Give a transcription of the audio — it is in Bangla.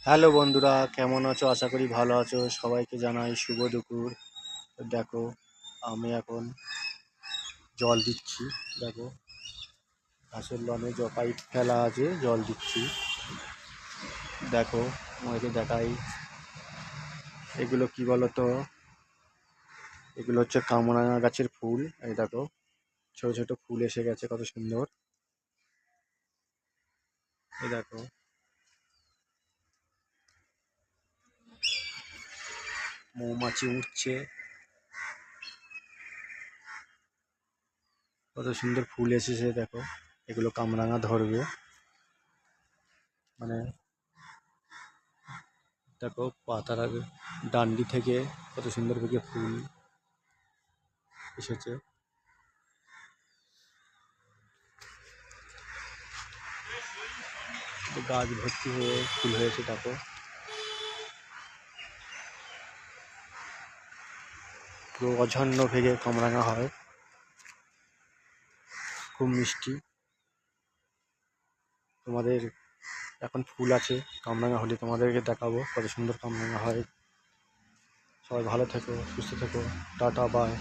হ্যালো বন্ধুরা, কেমন আছো? আশা করি ভালো আছো। সবাইকে জানাই শুভ দুপুর। দেখো, আমি এখন জল দিচ্ছি। দেখো, ঘাসের লনে পাইপ ফেলা আছে, জল দিচ্ছি। দেখো, আমাকে দেখাই, এগুলো কি বলো তো? এগুলো হচ্ছে কামরাঙা গাছের ফুল। এই দেখো, ছোট ছোট ফুল এসে গেছে, কত সুন্দর। এই দেখো, মৌমাছি উঠছে, কত সুন্দর ফুল এসেছে। দেখো, এগুলো কামরাঙা ধরবে। মানে দেখো, পাতার ডান্ডি থেকে কত সুন্দর করে ফুল এসেছে। গাছ ভর্তি হয়ে ফুল হয়েছে। দেখো, পুরো অঝর্ণ ভেঙে কামরাঙা হয়, খুব মিষ্টি। তোমাদের এখন ফুল আছে, কামরাঙা হলে তোমাদেরকে দেখাবো কত সুন্দর কামরাঙা হয়। সবাই ভালো থেকো, সুস্থ থেকো, টাটা, বাই।